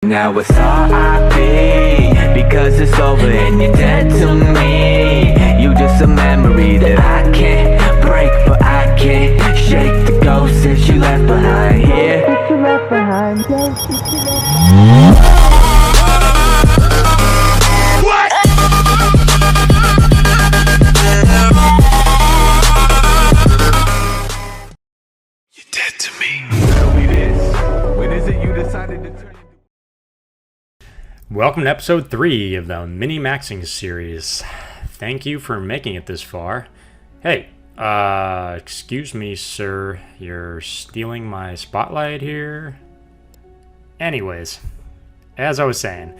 Now it's R.I.P. because it's over and you're dead to me. You just a memory that I can't break, but I can't shake the ghost that you left behind here. What? You're dead to me. Tell me this. When is it you decided to turn? Welcome to episode 3 of the Mini Maxing series. Thank you for making it this far. Hey, excuse me, sir. You're stealing my spotlight here? Anyways, as I was saying,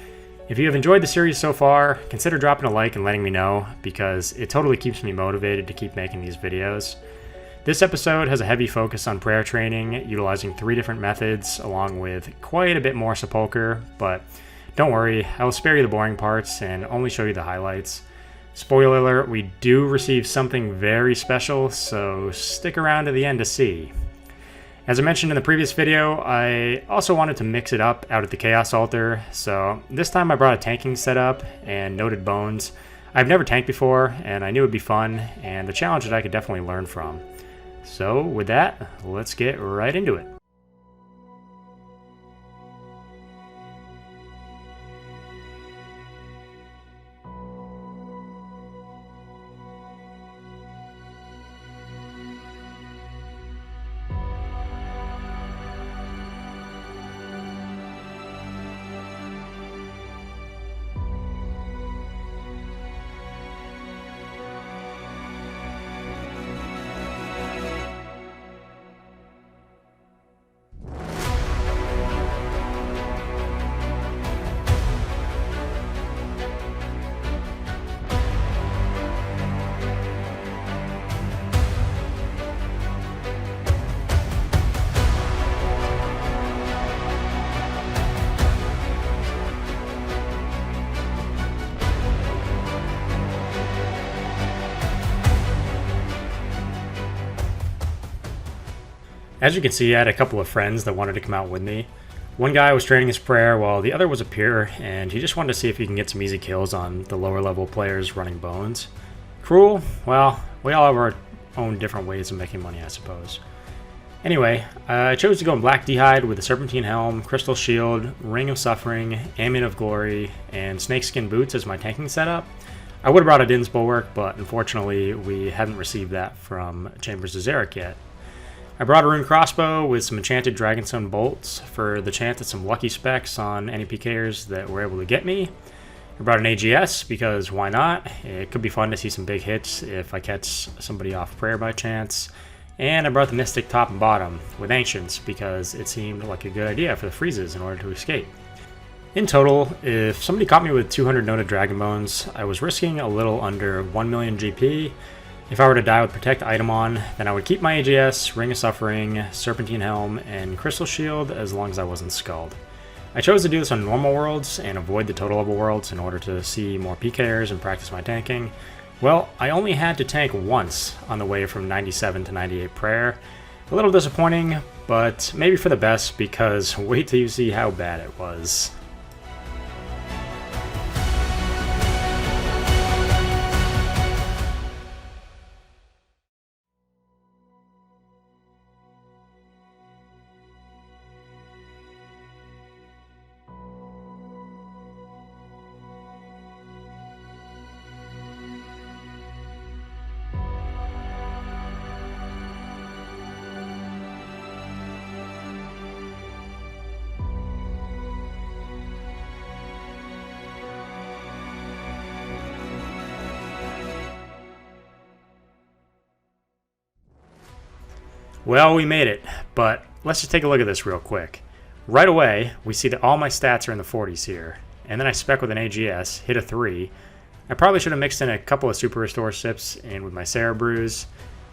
if you have enjoyed the series so far, consider dropping a like and letting me know, because it totally keeps me motivated to keep making these videos. This episode has a heavy focus on prayer training, utilizing 3 different methods, along with quite a bit more sepulcher, but don't worry, I will spare you the boring parts and only show you the highlights. Spoiler alert, we do receive something very special, so stick around to the end to see. As I mentioned in the previous video, I also wanted to mix it up out at the Chaos Altar, so this time I brought a tanking setup and noted bones. I've never tanked before, and I knew it would be fun, and a challenge that I could definitely learn from. So with that, let's get right into it. As you can see, I had a couple of friends that wanted to come out with me. One guy was training his prayer while the other was a peer, and he just wanted to see if he can get some easy kills on the lower level players running bones. Cruel? Well, we all have our own different ways of making money, I suppose. Anyway, I chose to go in Black D'hide with a Serpentine Helm, Crystal Shield, Ring of Suffering, Amulet of Glory, and Snakeskin Boots as my tanking setup. I would have brought a Din's Bulwark, but unfortunately we hadn't received that from Chambers of Xeric yet. I brought a rune crossbow with some enchanted Dragonstone bolts for the chance at some lucky specs on any PKers that were able to get me. I brought an AGS because why not? It could be fun to see some big hits if I catch somebody off prayer by chance. And I brought the Mystic top and bottom with Ancients because it seemed like a good idea for the freezes in order to escape. In total, if somebody caught me with 200 noted Dragon Bones, I was risking a little under 1 million GP. If I were to die with Protect item on, then I would keep my AGS, Ring of Suffering, Serpentine Helm, and Crystal Shield as long as I wasn't Skulled. I chose to do this on normal worlds and avoid the total level worlds in order to see more PKers and practice my tanking. Well, I only had to tank once on the way from 97 to 98 prayer. A little disappointing, but maybe for the best, because wait till you see how bad it was. Well, we made it, but let's just take a look at this real quick. Right away, we see that all my stats are in the 40s here, and then I spec with an AGS, hit a 3. I probably should have mixed in a couple of Super Restore sips in with my Sarah Brews.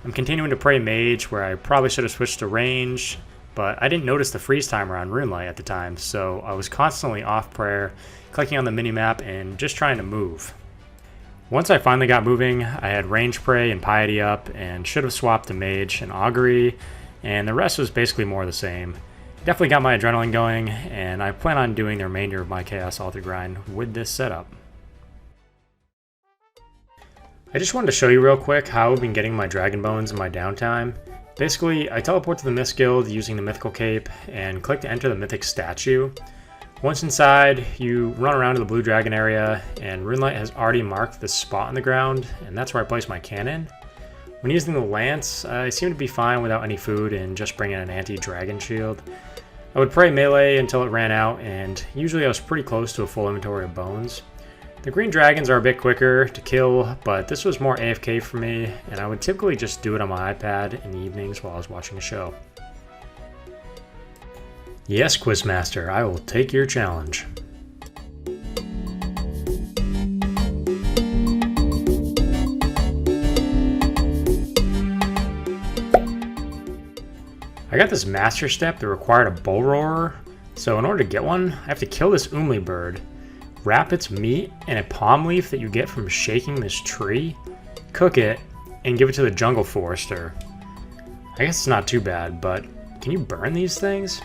I'm continuing to pray Mage, where I probably should have switched to range, but I didn't notice the freeze timer on Runelight at the time, so I was constantly off prayer, clicking on the minimap and just trying to move. Once I finally got moving, I had Range Pray and Piety up and should have swapped to Mage and Augury, and the rest was basically more the same. Definitely got my adrenaline going, and I plan on doing the remainder of my Chaos Altar grind with this setup. I just wanted to show you real quick how I've been getting my Dragon Bones in my downtime. Basically, I teleport to the Myth Guild using the Mythical Cape and click to enter the Mythic statue. Once inside, you run around to the Blue Dragon area, and Runelight has already marked this spot on the ground, and that's where I place my cannon. When using the lance, I seem to be fine without any food and just bring in an anti-dragon shield. I would pray melee until it ran out, and usually I was pretty close to a full inventory of bones. The green dragons are a bit quicker to kill, but this was more AFK for me, and I would typically just do it on my iPad in the evenings while I was watching a show. Yes, Quizmaster, I will take your challenge. I got this master step that required a bull roarer, so in order to get one, I have to kill this Umli bird, wrap its meat in a palm leaf that you get from shaking this tree, cook it, and give it to the jungle forester. I guess it's not too bad, but can you burn these things?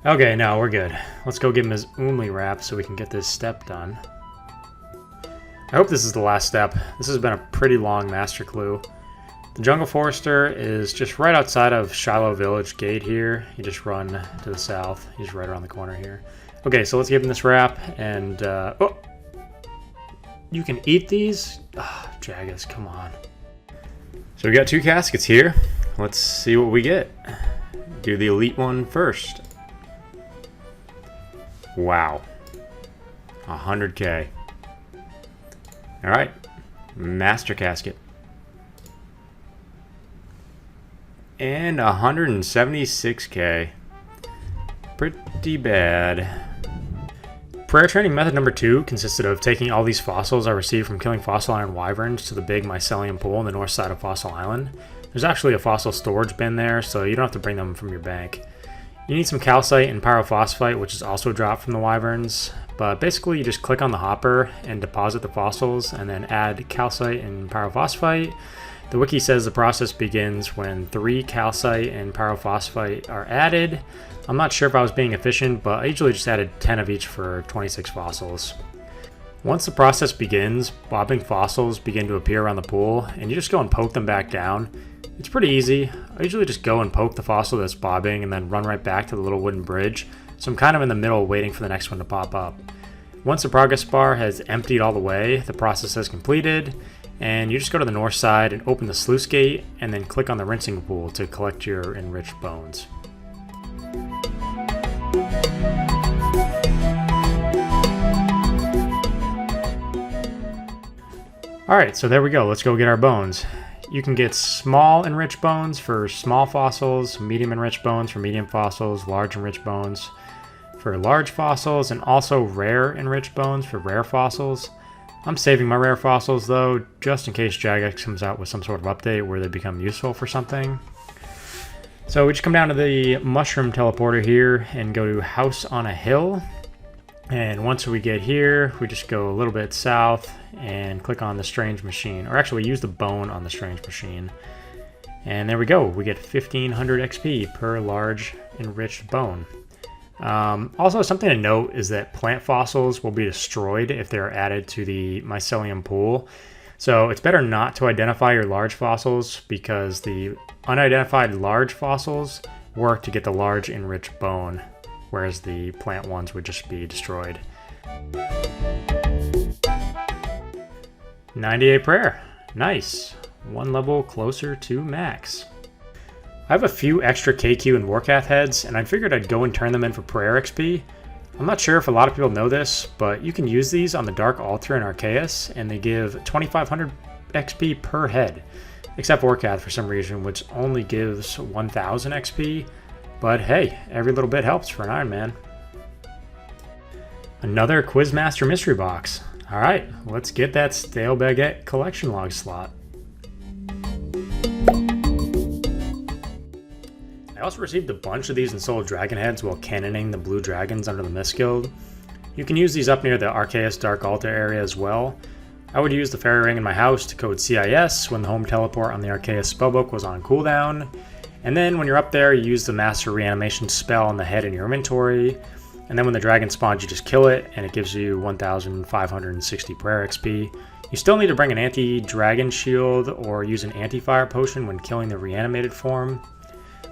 Okay, no, we're good. Let's go give him his Umli wrap so we can get this step done. I hope this is the last step. This has been a pretty long master clue. The Jungle Forester is just right outside of Shiloh Village gate here. You just run to the south. He's right around the corner here. Okay, so let's give him this wrap, and oh! You can eat these? Ah, Jagus, come on. So we got 2 caskets here. Let's see what we get. Do the elite one first. Wow. 100k. Alright. Master casket. And 176k. Pretty bad. Prayer training method number 2 consisted of taking all these fossils I received from killing fossil iron wyverns to the big mycelium pool on the north side of Fossil Island. There's actually a fossil storage bin there, so you don't have to bring them from your bank. You need some calcite and pyrophosphite, which is also dropped from the wyverns, but basically you just click on the hopper and deposit the fossils and then add calcite and pyrophosphite. The wiki says the process begins when 3 calcite and pyrophosphite are added. I'm not sure if I was being efficient, but I usually just added 10 of each for 26 fossils. Once the process begins, bobbing fossils begin to appear around the pool, and you just go and poke them back down. It's pretty easy. I usually just go and poke the fossil that's bobbing and then run right back to the little wooden bridge, so I'm kind of in the middle waiting for the next one to pop up. Once the progress bar has emptied all the way, the process has completed, and you just go to the north side and open the sluice gate and then click on the rinsing pool to collect your enriched bones. Alright, so there we go. Let's go get our bones. You can get small enriched bones for small fossils, medium enriched bones for medium fossils, large enriched bones for large fossils, and also rare enriched bones for rare fossils. I'm saving my rare fossils though, just in case Jagex comes out with some sort of update where they become useful for something. So we just come down to the mushroom teleporter here and go to House on a Hill. And once we get here, we just go a little bit south and click on the Strange Machine. Or actually, we use the bone on the Strange Machine. And there we go. We get 1500 XP per large enriched bone. Also, something to note is that plant fossils will be destroyed if they're added to the mycelium pool. So it's better not to identify your large fossils because the unidentified large fossils work to get the large enriched bone, whereas the plant ones would just be destroyed. 98 prayer. Nice. 1 level closer to max. I have a few extra KQ and Warcath heads, and I figured I'd go and turn them in for prayer XP. I'm not sure if a lot of people know this, but you can use these on the Dark Altar in Arceus, and they give 2500 XP per head, except Warcath for some reason, which only gives 1000 XP. But hey, every little bit helps for an Ironman. Another Quizmaster mystery box. Alright, let's get that stale baguette collection log slot. I also received a bunch of these in Soul Dragon heads while cannoning the blue dragons under the Mist Guild. You can use these up near the Arceus Dark Altar area as well. I would use the fairy ring in my house to code CIS when the home teleport on the Arceus spellbook was on cooldown. And then when you're up there, you use the Master Reanimation spell on the head in your inventory. And then when the dragon spawns, you just kill it, and it gives you 1,560 prayer XP. You still need to bring an anti-dragon shield or use an anti-fire potion when killing the reanimated form.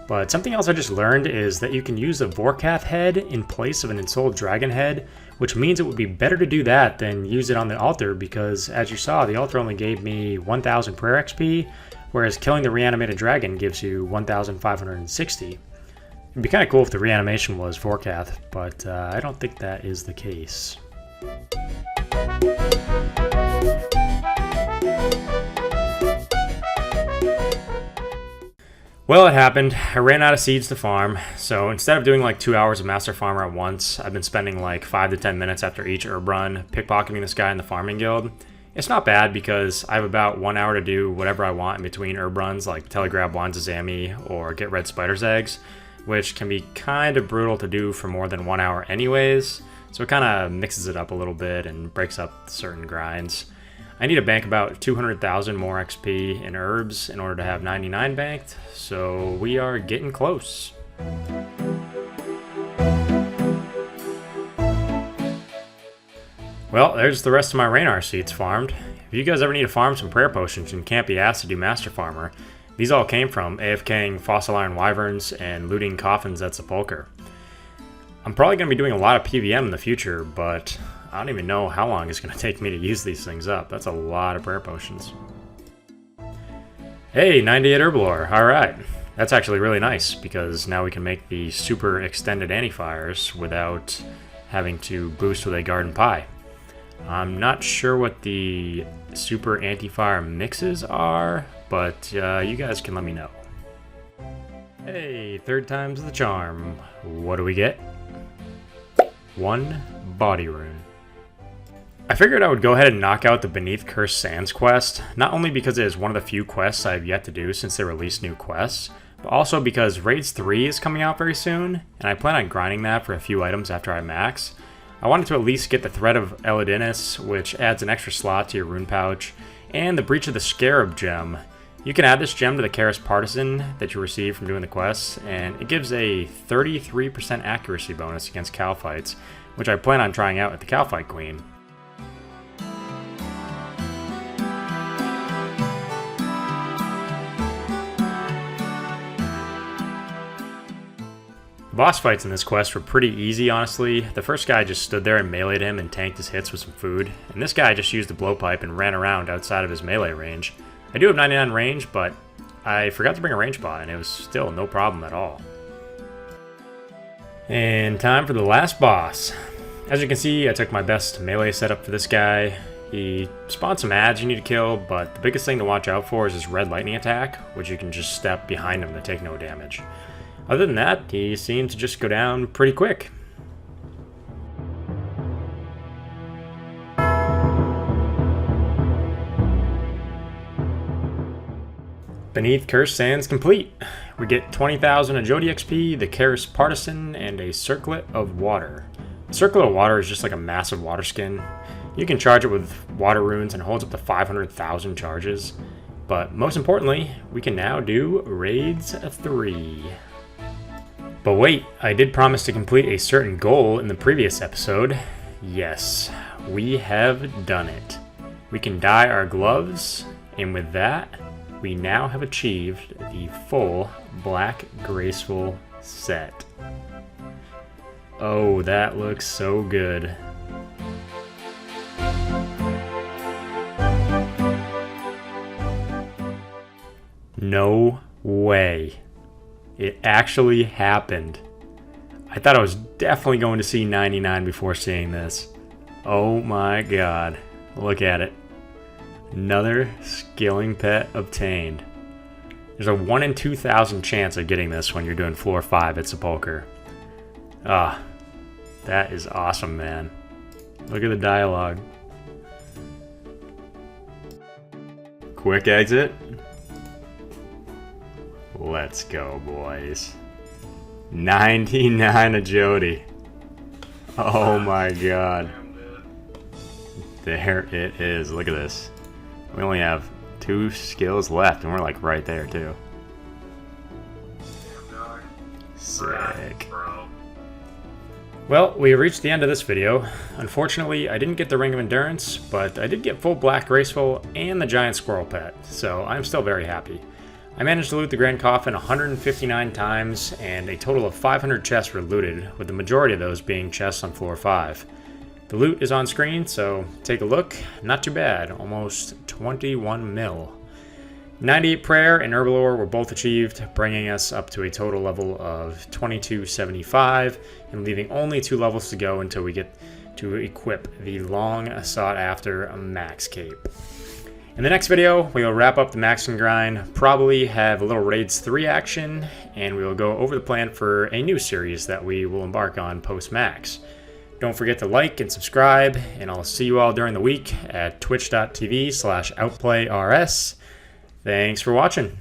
But something else I just learned is that you can use a Vorkath head in place of an Ensouled Dragon head, which means it would be better to do that than use it on the altar, because as you saw, the altar only gave me 1,000 prayer XP, whereas killing the reanimated dragon gives you 1,560. It'd be kind of cool if the reanimation was Vorkath, but I don't think that is the case. Well, it happened. I ran out of seeds to farm, so instead of doing like 2 hours of Master Farmer at once, I've been spending like 5 to 10 minutes after each herb run pickpocketing this guy in the farming guild. It's not bad because I have about 1 hour to do whatever I want in between herb runs, like telegrab Wands of Zami or get red spider's eggs, which can be kind of brutal to do for more than 1 hour anyways, so it kind of mixes it up a little bit and breaks up certain grinds. I need to bank about 200,000 more XP in herbs in order to have 99 banked, so we are getting close. Well, there's the rest of my Raynar seeds farmed. If you guys ever need to farm some prayer potions and can't be asked to do Master Farmer, these all came from AFKing Fossil Iron Wyverns and looting coffins at Sepulcher. I'm probably going to be doing a lot of PVM in the future, but I don't even know how long it's going to take me to use these things up. That's a lot of prayer potions. Hey, 98 Herblore. Alright. That's actually really nice, because now we can make the super extended anti-fires without having to boost with a garden pie. I'm not sure what the super anti-fire mixes are, but you guys can let me know. Hey, third time's the charm. What do we get? 1 body rune. I figured I would go ahead and knock out the Beneath Cursed Sands quest, not only because it is one of the few quests I have yet to do since they released new quests, but also because Raids 3 is coming out very soon, and I plan on grinding that for a few items after I max. I wanted to at least get the Thread of Elidinus, which adds an extra slot to your rune pouch, and the Breach of the Scarab gem. You can add this gem to the Karis Partisan that you receive from doing the quests, and it gives a 33% accuracy bonus against cow fights, which I plan on trying out at the Cow Fight Queen. The boss fights in this quest were pretty easy, honestly. The first guy just stood there and meleeed him and tanked his hits with some food, and this guy just used the blowpipe and ran around outside of his melee range. I do have 99 range, but I forgot to bring a range bot, and it was still no problem at all. And time for the last boss. As you can see, I took my best melee setup for this guy. He spawned some ads you need to kill, but the biggest thing to watch out for is his red lightning attack, which you can just step behind him to take no damage. Other than that, he seemed to just go down pretty quick. Beneath Cursed Sands complete. We get 20,000 Ajodi XP, the Karis Partisan, and a Circlet of Water. The Circlet of Water is just like a massive water skin. You can charge it with water runes and it holds up to 500,000 charges. But most importantly, we can now do Raids 3. But wait, I did promise to complete a certain goal in the previous episode. Yes, we have done it. We can dye our gloves, and with that, we now have achieved the full Black Graceful Set. Oh, that looks so good. No way. It actually happened. I thought I was definitely going to see 99 before seeing this. Oh my god. Look at it. Another skilling pet obtained. There's a 1 in 2,000 chance of getting this when you're doing floor 5 at Sepulcher. Ah, that is awesome, man. Look at the dialogue. Quick exit. Let's go, boys. 99 Ajodi. Oh my god. There it is. Look at this. We only have 2 skills left, and we're like right there, too. Sick. Bro. Well, we have reached the end of this video. Unfortunately, I didn't get the Ring of Endurance, but I did get full Black Graceful and the Giant Squirrel Pet, so I'm still very happy. I managed to loot the Grand Coffin 159 times, and a total of 500 chests were looted, with the majority of those being chests on floor 5. The loot is on screen, so take a look. Not too bad, almost 21 mil. 98 Prayer and Herblore were both achieved, bringing us up to a total level of 2275, and leaving only 2 levels to go until we get to equip the long sought after Max Cape. In the next video, we will wrap up the maxing grind, probably have a little Raids 3 action, and we will go over the plan for a new series that we will embark on post-max. Don't forget to like and subscribe, and I'll see you all during the week at twitch.tv/OutplayRS. Thanks for watching.